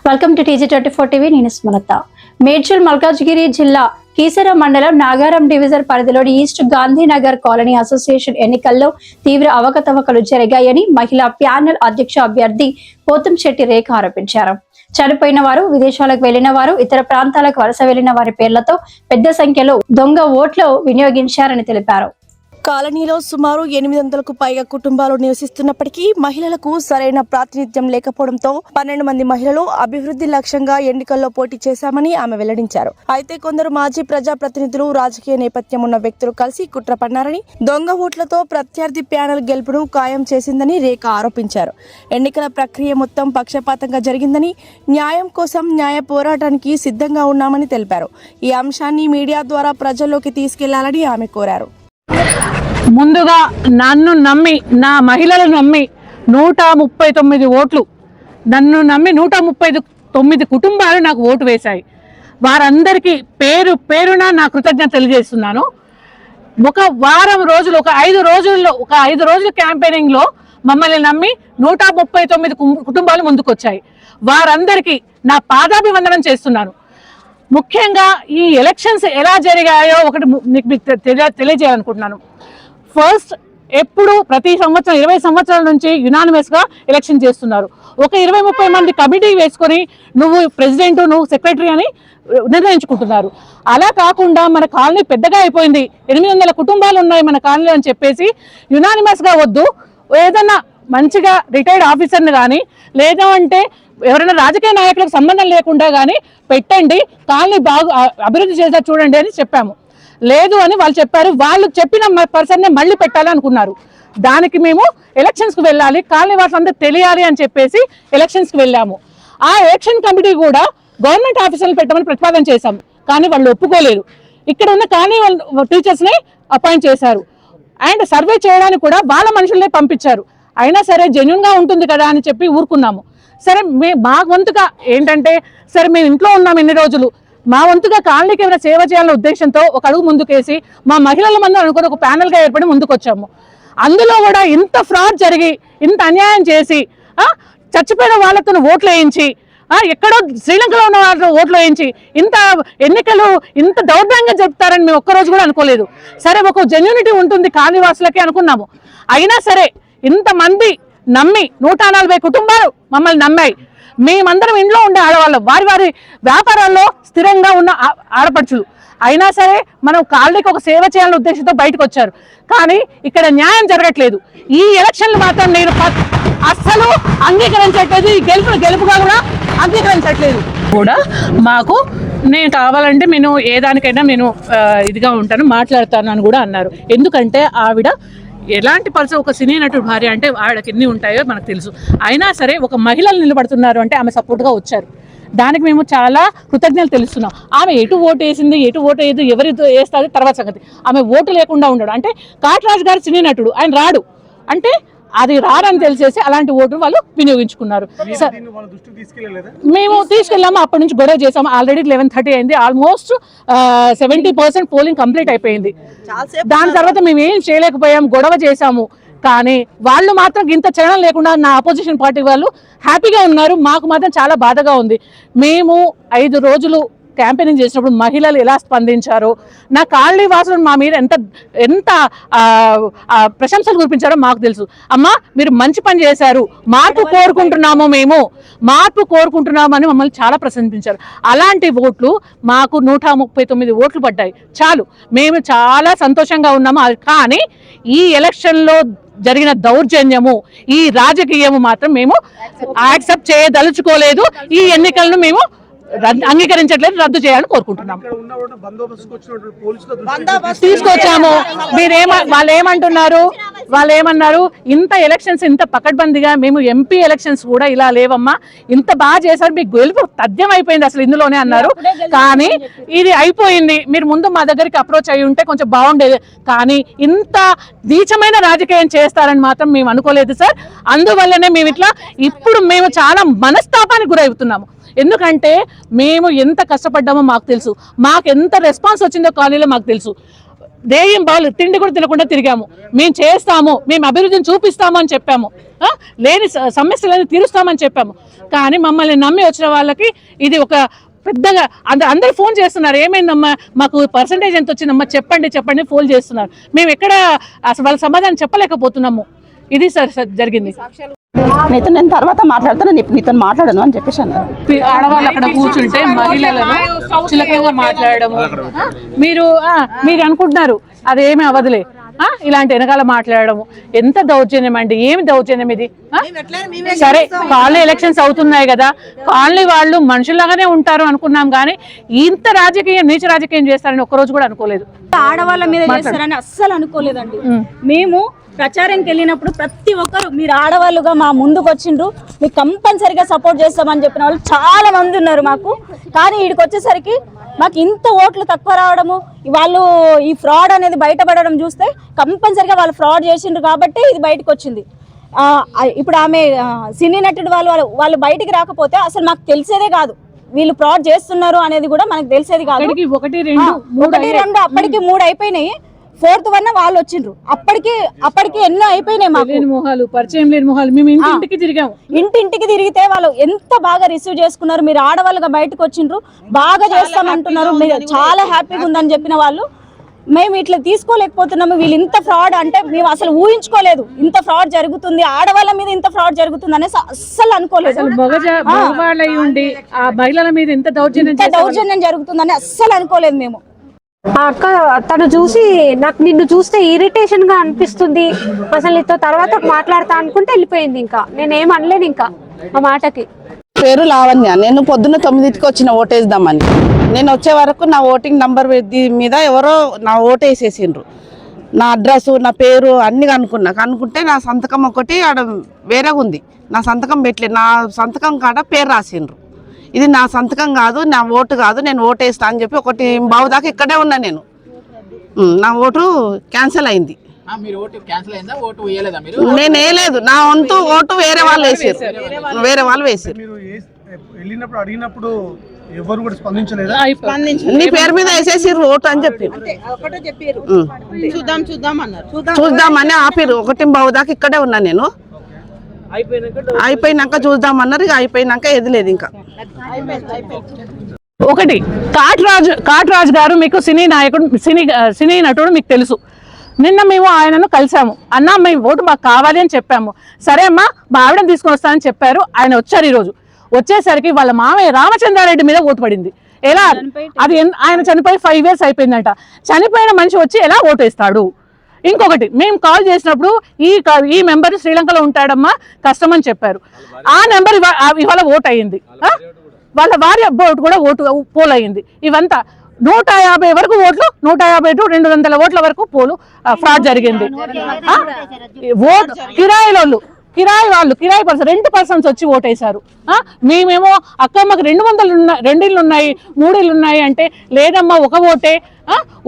Welcome to TG24 TV. నేను స్మరత. మేడ్చల్ మల్కాజ్గిరి జిల్లా కీసర మండలం నాగారం డివిజన్ పరిధిలోని ఈస్ట్ గాంధీనగర్ కాలనీ అసోసియేషన్ ఎన్నికల్లో తీవ్ర అవకతవకలు జరిగాయని మహిళా ప్యానెల్ అధ్యక్ష అభ్యర్థి పోతంశెట్టి రేఖ ఆరోపించారు. చనిపోయిన వారు, విదేశాలకు వెళ్లిన వారు, ఇతర ప్రాంతాలకు వలస వెళ్లిన వారి పేర్లతో పెద్ద సంఖ్యలో దొంగ ఓట్లు వినియోగించారని తెలిపారు. కాలనీలో సుమారు 800కు పైగా కుటుంబాలు నివసిస్తున్నప్పటికీ మహిళలకు సరైన ప్రాతినిధ్యం లేకపోవడంతో 12 మంది మహిళలు అభివృద్ధి లక్ష్యంగా ఎన్నికల్లో పోటీ చేశామని ఆమె వెల్లడించారు. అయితే కొందరు మాజీ ప్రజాప్రతినిధులు, రాజకీయ నేపథ్యం ఉన్న వ్యక్తులు కలిసి కుట్ర పన్నారని, దొంగ ఓట్లతో ప్రత్యర్థి ప్యానెల్ గెలుపును ఖాయం చేసిందని రేఖ ఆరోపించారు. ఎన్నికల ప్రక్రియ మొత్తం పక్షపాతంగా జరిగిందని, న్యాయం కోసం న్యాయ పోరాటానికి సిద్ధంగా ఉన్నామని తెలిపారు. ఈ అంశాన్ని మీడియా ద్వారా ప్రజల్లోకి తీసుకెళ్లాలని ఆమె కోరారు. ముందుగా నన్ను నమ్మి, నా మహిళలు నమ్మి 139 ఓట్లు, నన్ను నమ్మి 139 కుటుంబాలు నాకు ఓటు వేశాయి. వారందరికీ పేరు పేరున నా కృతజ్ఞత తెలియజేస్తున్నాను. ఒక వారం రోజులు, ఒక 5 రోజుల క్యాంపెయినింగ్లో మమ్మల్ని నమ్మి 139 కుటుంబాలు ముందుకొచ్చాయి. వారందరికీ నా పాదాభివందనం చేస్తున్నాను. ముఖ్యంగా ఈ ఎలక్షన్స్ ఎలా జరిగాయో ఒకటి మీకు తెలియజేయాలనుకుంటున్నాను. ఫస్ట్, ఎప్పుడు ప్రతి సంవత్సరం 20 సంవత్సరాల నుంచి యునానిమస్గా ఎలక్షన్ చేస్తున్నారు. ఒక 20-30 మంది కమిటీ వేసుకొని నువ్వు ప్రెసిడెంట్, నువ్వు సెక్రటరీ అని నిర్ణయించుకుంటున్నారు. అలా కాకుండా మన కాలనీ పెద్దగా అయిపోయింది, 800 కుటుంబాలు ఉన్నాయి మన కాలనీలో అని చెప్పేసి యునానిమస్గా వద్దు, ఏదన్నా మంచిగా రిటైర్డ్ ఆఫీసర్ని కానీ లేదా అంటే ఎవరైనా రాజకీయ నాయకులకు సంబంధం లేకుండా కానీ పెట్టండి, కాలనీ బాగా అభివృద్ధి చేశారు చూడండి అని చెప్పాము. లేదు అని వాళ్ళు చెప్పారు. వాళ్ళు చెప్పిన పర్సన్నే మళ్ళీ పెట్టాలి అనుకున్నారు. దానికి మేము ఎలక్షన్స్కి వెళ్ళాలి, కాలనీ వాళ్ళందరూ తెలియాలి అని చెప్పేసి ఎలక్షన్స్కి వెళ్ళాము. ఆ ఎలక్షన్ కమిటీ కూడా గవర్నమెంట్ ఆఫీసర్లు పెట్టమని ప్రతిపాదన చేశాము, కానీ వాళ్ళు ఒప్పుకోలేదు. ఇక్కడ ఉన్న కాలనీ టీచర్స్ని అపాయింట్ చేశారు అండ్ సర్వే చేయడానికి కూడా వాళ్ళ మనుషులనే పంపించారు. అయినా సరే జెన్యున్గా ఉంటుంది కదా అని చెప్పి ఊరుకున్నాము. సరే మా వంతుగా ఏంటంటే, సరే మేము ఇంట్లో ఉన్నాము ఎన్ని రోజులు, మా వంతుగా కాలనీకి ఏమైనా సేవ చేయాలనే ఉద్దేశంతో ఒక అడుగు ముందుకేసి మా మహిళల మంది అనుకుని ఒక ప్యానెల్గా ఏర్పడి ముందుకు వచ్చాము. అందులో కూడా ఇంత ఫ్రాడ్ జరిగి, ఇంత అన్యాయం చేసి, చచ్చిపోయిన వాళ్ళతో ఓట్లు వేయించి, ఎక్కడో శ్రీలంకలో ఉన్న వాళ్ళు ఓట్లు వేయించి, ఇంత ఎన్నికలు ఇంత దౌర్భాగ్యంగా జరుపుతారని మేము ఒక్కరోజు కూడా అనుకోలేదు. సరే ఒక జెన్యూనిటీ ఉంటుంది కాలనీవాసులకి అనుకున్నాము. అయినా సరే ఇంతమంది నమ్మి 140 కుటుంబాలు మమ్మల్ని నమ్మాయి. మేమందరం ఇంట్లో ఉండే ఆడవాళ్ళం, వారి వారి వ్యాపారాల్లో స్థిరంగా ఉన్న ఆడపడుచులు. అయినా సరే మనం కాలనీకి ఒక సేవ చేయాలనే ఉద్దేశంతో బయటకు వచ్చారు. కానీ ఇక్కడ న్యాయం జరగట్లేదు. ఈ ఎలక్షన్లు మాత్రం నేను అస్సలు అంగీకరించట్లేదు. ఈ గెలుపుగా కూడా అంగీకరించట్లేదు. కూడా మాకు నేను కావాలంటే నేను ఏ దానికైనా నేను ఇదిగా ఉంటాను, మాట్లాడతాను అని కూడా అన్నారు. ఎందుకంటే ఆవిడ ఎలాంటి పర్సన్, ఒక సినీ నటుడు భార్య అంటే ఆవిడకి ఎన్ని ఉంటాయో మనకు తెలుసు. అయినా సరే ఒక మహిళలు నిలబడుతున్నారు అంటే ఆమె సపోర్ట్గా వచ్చారు. దానికి మేము చాలా కృతజ్ఞతలు తెలుస్తున్నాం. ఆమె ఎటు ఓటు వేసింది, ఎటు ఓటు వేయదు, ఎవరి వేస్తుంది తర్వాత సంగతి. ఆమె ఓటు లేకుండా ఉండడు అంటే, కాటరాజు గారు సినీ నటుడు, ఆయన రాడు అంటే అది రారని తెలిసేసి అలాంటి ఓటు వాళ్ళు వినియోగించుకున్నారు. మేము తీసుకెళ్ళాము, అప్పటి నుంచి గొడవ చేసాము. ఆల్రెడీ 11:30 అయింది, ఆల్మోస్ట్ 70% పోలింగ్ కంప్లీట్ అయిపోయింది. దాని తర్వాత మేము ఏం చేయలేకపోయాము, గొడవ చేశాము. కానీ వాళ్ళు మాత్రం ఇంత చలనం లేకుండా నా అపోజిషన్ పార్టీ వాళ్ళు హ్యాపీగా ఉన్నారు. మాకు మాత్రం చాలా బాధగా ఉంది. మేము 5 రోజులు క్యాంపెయినింగ్ చేసినప్పుడు మహిళలు ఎలా స్పందించారో, నా కాలనీ వాసులు మా మీద ఎంత ప్రశంసలు కురిపించారో మాకు తెలుసు. అమ్మా మీరు మంచి పని చేశారు, మార్పు కోరుకుంటున్నాము, మేము మార్పు కోరుకుంటున్నామని మమ్మల్ని చాలా ప్రశంసించారు. అలాంటి ఓట్లు మాకు 139 ఓట్లు పడ్డాయి. చాలు, మేము చాలా సంతోషంగా ఉన్నాము. కానీ ఈ ఎలక్షన్లో జరిగిన దౌర్జన్యము, ఈ రాజకీయము మాత్రం మేము యాక్సెప్ట్ చేయదలుచుకోలేదు. ఈ ఎన్నికలను మేము అంగీకరించట్లేదు, రద్దు చేయాలని కోరుకుంటున్నాం. తీసుకొచ్చాము. వాళ్ళు ఏమన్నారు, ఇంత ఎలక్షన్స్ ఇంత పకడ్బందీగా, మేము ఎంపీ ఎలక్షన్స్ కూడా ఇలా లేవమ్మా, ఇంత బాగా చేశారు, మీకు గెలుపు తథ్యం అయిపోయింది అసలు ఇందులోనే అన్నారు. కానీ ఇది అయిపోయింది, మీరు ముందు మా దగ్గరికి అప్రోచ్ అయ్యి ఉంటే కొంచెం బాగుండేది. కానీ ఇంత నీచమైన రాజకీయం చేస్తారని మాత్రం మేము అనుకోలేదు సార్. అందువల్లనే మేము ఇట్లా ఇప్పుడు మేము చాలా మనస్తాపానికి గురవుతున్నాము. ఎందుకంటే మేము ఎంత కష్టపడ్డామో మాకు తెలుసు, మాకు ఎంత రెస్పాన్స్ వచ్చిందో కాలనీలో మాకు తెలుసు. దేయం బాలు తిండి కూడా తినకుండా తిరిగాము. మేము చేస్తాము, మేము అభివృద్ధిని చూపిస్తాము అని చెప్పాము, లేని సమస్యలను తీరుస్తామని చెప్పాము. కానీ మమ్మల్ని నమ్మి వచ్చిన వాళ్ళకి ఇది ఒక పెద్దగా అందరు ఫోన్ చేస్తున్నారు, ఏమైందమ్మా మాకు పర్సంటేజ్ ఎంత వచ్చిందమ్మా చెప్పండి ఫోన్ చేస్తున్నారు. మేము ఎక్కడ అసలు వాళ్ళ సమాధానం చెప్పలేకపోతున్నాము. ఇది సార్ జరిగింది. నేను తర్వాత మాట్లాడతాను, నీతో మాట్లాడను అని చెప్పేసి అన్నారు. ఆడవాళ్ళు అక్కడ కూర్చుంటే మహిళలను చులకనగా మాట్లాడము, మీరు అనుకుంటున్నారు అదేమీ అవదులే, ఇలాంటి వెనకాల మాట్లాడము ఎంత దౌర్జన్యం అండి. ఏమి దౌర్జన్యం ఇది? సరే కాలనీ ఎలక్షన్స్ అవుతున్నాయి కదా, కాలనీ వాళ్ళు మనుషుల్లాగానే ఉంటారు అనుకున్నాం, కానీ ఇంత నీచ రాజకీయం చేస్తారని ఒక్కరోజు కూడా అనుకోలేదు. ఆడవాళ్ళ మీద చేస్తారని అస్సలు అనుకోలేదండి. మేము ప్రచారంకి వెళ్ళినప్పుడు ప్రతి ఒక్కరు మీరు ఆడవాళ్ళుగా మా ముందుకు వచ్చిండ్రు, మీకు కంపల్సరిగా సపోర్ట్ చేస్తామని చెప్పిన వాళ్ళు చాలా మంది ఉన్నారు మాకు. కానీ వీడికి వచ్చేసరికి మాకు ఇంత ఓట్లు తక్కువ రావడము, వాళ్ళు ఈ ఫ్రాడ్ అనేది బయటపడడం చూస్తే కంపల్సరిగా వాళ్ళు ఫ్రాడ్ చేసిండ్రు కాబట్టి ఇది బయటకు వచ్చింది. ఇప్పుడు ఆమె సినీ నటుడు వాళ్ళు బయటికి రాకపోతే అసలు మాకు తెలిసేదే కాదు, వీళ్ళు ఫ్రాడ్ చేస్తున్నారు అనేది కూడా మనకు తెలిసేది కాదు. 1, 2 అప్పటికి 3 అయిపోయినాయి, 4th వన్ వాళ్ళు వచ్చిండ్రు. అప్పటికి ఎన్నో అయిపోయినాయి. మాకు పరిచయం లేని మొహాలు మేము ఇంటింటికి తిరిగాము. ఇంటింటికి తిరిగితే వాళ్ళు ఎంత బాగా రిసీవ్ చేసుకున్నారు. మీరు ఆడవాళ్ళుగా బయటకు వచ్చిండ్రు, బాగా చేస్తామంటున్నారు, మీరు చాలా హ్యాపీగా ఉందని చెప్పిన వాళ్ళు మేము ఇట్లా తీసుకోలేకపోతున్నాము. వీళ్ళు ఇంత ఫ్రాడ్ అంటే మేము అసలు ఊహించుకోలేదు, ఇంత ఫ్రాడ్ జరుగుతుంది, ఆడవాళ్ళ మీద ఇంత ఫ్రాడ్ జరుగుతుంది అనేసి అస్సలు అనుకోలేదు. మహిళల మీద ఇంత దౌర్జన్యం జరుగుతుందని అస్సలు అనుకోలేదు మేము. అక్క తను చూసి నాకు నిన్ను చూస్తే ఇరిటేషన్ గా అనిపిస్తుంది, అసలు నీతో తర్వాత మాట్లాడతా అనుకుంటే వెళ్ళిపోయింది. ఇంకా నేనేం అనలేను ఇంకా ఆ మాటకి. పేరు లావణ్య. నేను పొద్దున్న 9కి వచ్చిన ఓటేద్దామని. నేను వచ్చే వరకు నా ఓటింగ్ నంబర్ మీద ఎవరో నా ఓటు వేసేసిండ్రు. నా అడ్రస్ నా పేరు అన్ని కనుక్కుంటే నా సంతకం ఒకటి ఆడ వేరేగా ఉంది, నా సంతకం పెట్టలేదు. నా సంతకం కాడ పేరు రాసిండ్రు. ఇది నా సంతకం కాదు, నా ఓటు కాదు, నేను ఓటు వేస్తా అని చెప్పి 1:15 దాకా ఇక్కడే ఉన్నా నేను. నా ఓటు క్యాన్సిల్ అయింది. నేను వేయలేదు, నా వంతు ఓటు వేరే వాళ్ళు వేసారు. వెళ్ళినప్పుడు అడిగినప్పుడు ఎవరు కూడా స్పందించలేదా? నీ పేరు మీద వేసేసిర్రు ఓటు అని చెప్పి చూద్దామని ఆపిరు. 1:15 దాకా ఇక్కడే ఉన్నా నేను. అయిపోయినాక చూద్దామన్నారు, ఇక అయిపోయినాక ఎదిలేదు. ఇంకా ఒకటి కాట్రాజు గారు మీకు సినీ నాయకుడు, సినీ నటుడు మీకు తెలుసు. నిన్న మేము ఆయనను కలిసాము. అన్న మేము ఓటు మాకు కావాలి అని చెప్పాము. సరే అమ్మా మా ఆవిడని తీసుకొని వస్తానని చెప్పారు. ఆయన వచ్చారు. ఈరోజు వచ్చేసరికి వాళ్ళ మామయ్య రామచంద్రారెడ్డి మీద ఓటు పడింది. ఎలా? అది ఆయన చనిపోయి 5 years అయిపోయిందంట. చనిపోయిన మనిషి వచ్చి ఎలా ఓటు వేస్తాడు? ఇంకొకటి మేము కాల్ చేసినప్పుడు ఈ మెంబర్ శ్రీలంకలో ఉంటాడమ్మా, కష్టం అని చెప్పారు. ఆ నెంబర్ ఇవాళ ఓట్ అయ్యింది. వాళ్ళ భార్య ఓటు కూడా పోల్ అయ్యింది. ఇవంతా 150 వరకు ఓట్లు, 150 to 200 ఓట్ల వరకు పోలు ఫ్రాడ్ జరిగింది. ఓటు కిరాయి పర్సన్ 2 persons వచ్చి ఓటేశారు. మేమేమో అక్కమ్మకి 2 ఇళ్ళు ఉన్నాయి, 3 ఇళ్ళు ఉన్నాయి అంటే లేదమ్మా ఒక ఓటే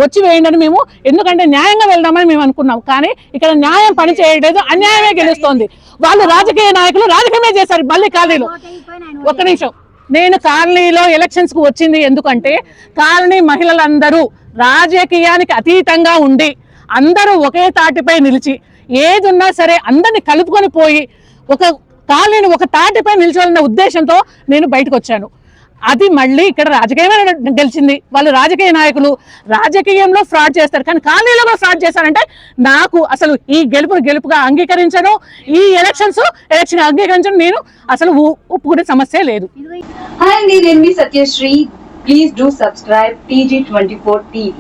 వచ్చి వేయండి అని మేము, ఎందుకంటే న్యాయంగా వెళ్దామని మేము అనుకున్నాం. కానీ ఇక్కడ న్యాయం పని చేయలేదు, అన్యాయమే గెలుస్తోంది. వాళ్ళు రాజకీయ నాయకులు రాజకీయమే చేశారు. మళ్ళీ కాలనీలో ఒక్క నిమిషం, నేను కాలనీలో ఎలక్షన్స్ కు వచ్చింది ఎందుకంటే కాలనీ మహిళలందరూ రాజకీయానికి అతీతంగా ఉండి అందరూ ఒకే తాటిపై నిలిచి ఏది ఉన్నా సరే అందరిని కలుపుకొని పోయి ఒక కాలనీని ఒక తాటిపై నిల్చోవాలన్న ఉద్దేశంతో నేను బయటకు వచ్చాను. అది మళ్ళీ ఇక్కడ రాజకీయమే గెలిచింది. వాళ్ళు రాజకీయ నాయకులు రాజకీయంలో ఫ్రాడ్ చేస్తారు, కానీ కాలనీలో కూడా ఫ్రాడ్ చేస్తారంటే నాకు అసలు ఈ గెలుపుగా అంగీకరించను. ఈ ఎలక్షన్ అంగీకరించను. నేను అసలు ఒప్పుకునే సమస్య లేదు. హాయ్ అండి, నేను మీ Satyasri. Please do subscribe TG24 TV.